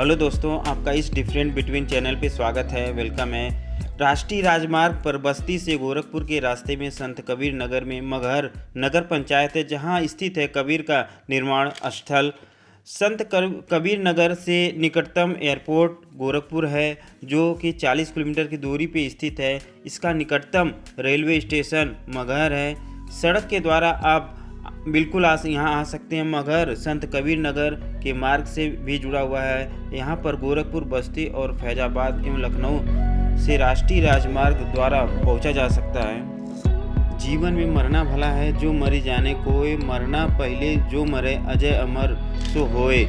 Hello दोस्तों, आपका इस डिफरेंट बिटवीन चैनल पे स्वागत है, वेलकम है। राष्ट्रीय राजमार्ग पर बस्ती से गोरखपुर के रास्ते में संत कबीर नगर में मगहर नगर पंचायत है, जहां स्थित है कबीर का निर्वाण स्थल। संत कबीर नगर से निकटतम एयरपोर्ट गोरखपुर है, जो कि 40 किलोमीटर की दूरी पे स्थित है। इसका निकटतम रेलवे स्टेशन मगहर है। सड़क के द्वारा आप बिल्कुल यहाँ आ सकते हैं। मगहर संत कबीर नगर के मार्ग से भी जुड़ा हुआ है। यहाँ पर गोरखपुर, बस्ती और फैजाबाद एवं लखनऊ से राष्ट्रीय राजमार्ग द्वारा पहुँचा जा सकता है। जीवन में मरना भला है, जो मरी जाने कोय, मरना पहले जो मरे अजय अमर सो होए।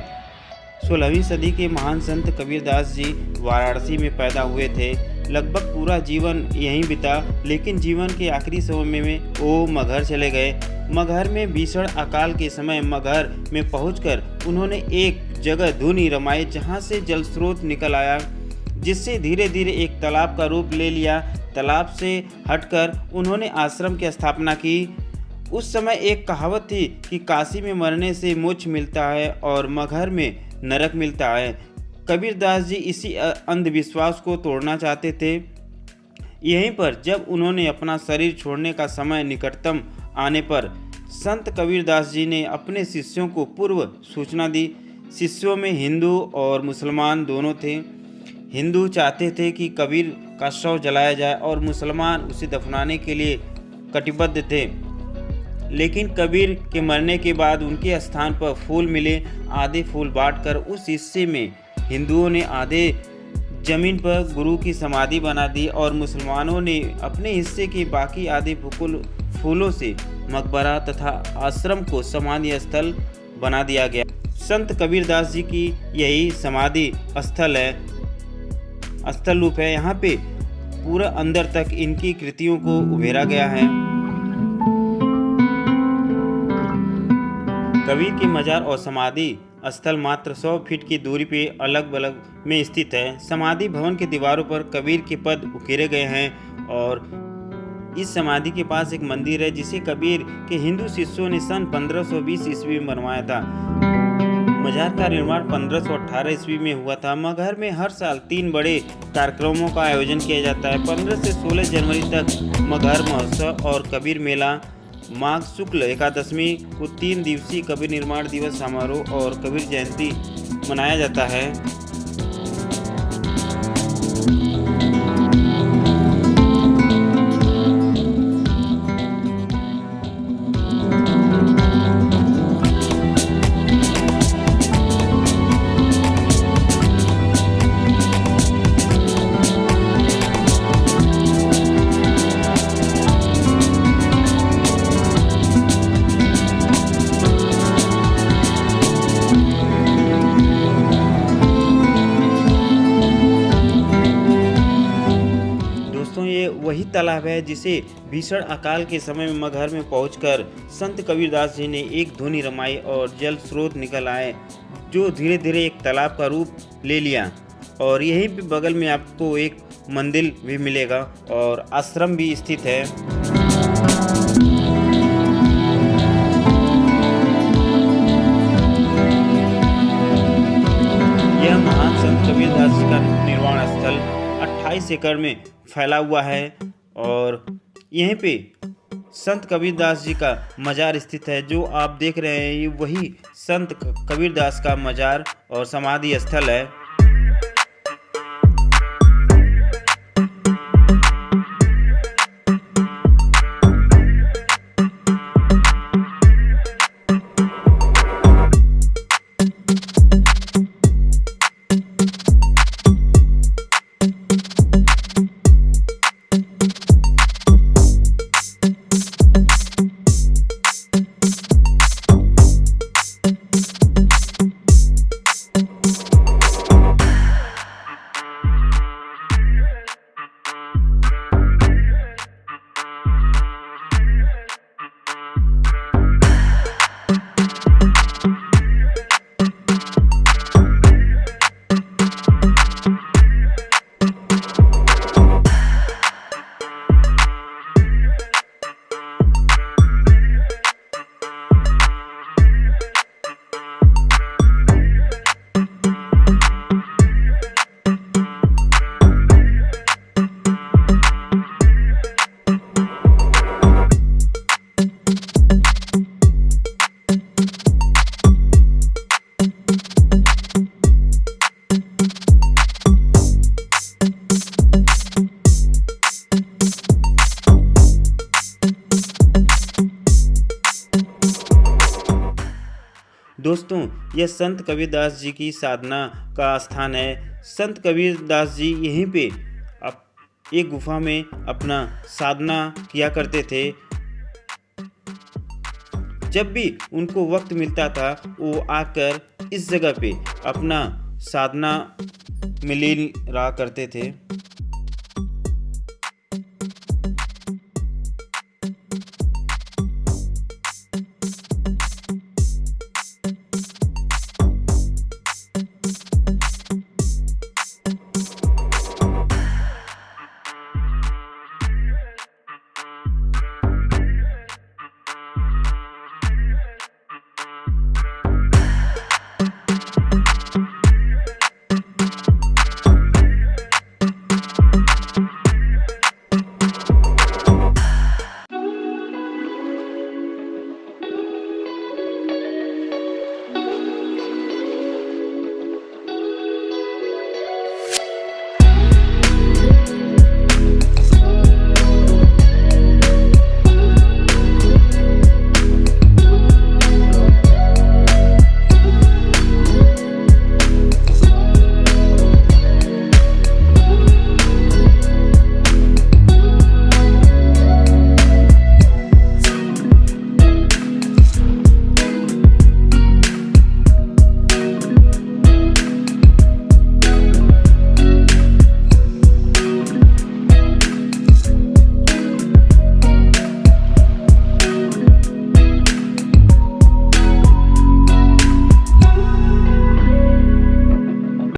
16वीं सदी के महान संत कबीरदास जी वाराणसी में पैदा हुए थे। लगभग पूरा जीवन यहीं बिता, लेकिन जीवन के आखिरी समय में वो मगहर चले गए। मगहर में भीषण अकाल के समय मगहर में पहुंचकर उन्होंने एक जगह धुनी रमाई, जहां से जल स्रोत निकल आया, जिससे धीरे धीरे एक तालाब का रूप ले लिया। तालाब से हटकर उन्होंने आश्रम की स्थापना की। उस समय एक कहावत थी कि काशी में मरने से मोक्ष मिलता है और मगहर में नरक मिलता है। कबीरदास जी इसी अंधविश्वास को तोड़ना चाहते थे। यहीं पर जब उन्होंने अपना शरीर छोड़ने का समय निकटतम आने पर संत कबीरदास जी ने अपने शिष्यों को पूर्व सूचना दी। शिष्यों में हिंदू और मुसलमान दोनों थे। हिंदू चाहते थे कि कबीर का शव जलाया जाए और मुसलमान उसे दफनाने के लिए कटिबद्ध थे। लेकिन कबीर के मरने के बाद उनके स्थान पर फूल मिले। आधे फूल बांटकर उस हिस्से में हिंदुओं ने आधे जमीन पर गुरु की समाधि बना दी और मुसलमानों ने अपने हिस्से के बाकी आधे फूलों से मकबरा तथा आश्रम को समाधि स्थल बना दिया गया। संत कबीरदास जी की यही समाधि स्थल रूप है। यहाँ पे पूरा अंदर तक इनकी कृतियों को उभेरा गया है। कबीर के मजार और समाधि स्थल मात्र 100 फीट की दूरी पे अलग अलग में स्थित है। समाधि भवन के दीवारों पर कबीर के पद उकेरे गए हैं और इस समाधि के पास एक मंदिर है, जिसे कबीर के हिंदू शिष्यों ने सन 1520 ईस्वी में बनवाया था। मजार का निर्माण 1518 ईस्वी में हुआ था। मगहर में हर साल 3 बड़े कार्यक्रमों का आयोजन किया जाता है। 15 से 16 जनवरी तक मगहर महोत्सव और कबीर मेला, माघ शुक्ल एकादशमी को 3 दिवसीय कबीर निर्माण दिवस समारोह और कबीर जयंती मनाया जाता है। ये वही तालाब है जिसे भीषण अकाल के समय में मगहर में पहुंचकर संत कबीरदास जी ने एक धुनी रमाई और जल स्रोत निकल आए, जो धीरे धीरे एक तालाब का रूप ले लिया। और यहीं पे बगल में आपको एक मंदिर भी मिलेगा और आश्रम भी स्थित है। यह महान संत कबीरदास जी का निर्वाण स्थल 28 एकड़ में फैला हुआ है और यहीं पे संत कबीरदास जी का मजार स्थित है। जो आप देख रहे हैं, ये वही संत कबीरदास का मजार और समाधि स्थल है। दोस्तों, यह संत कबीरदास जी की साधना का स्थान है। संत कबीरदास जी यहीं पे एक गुफा में अपना साधना किया करते थे। जब भी उनको वक्त मिलता था वो आकर इस जगह पे अपना साधना में लीन रहा करते थे।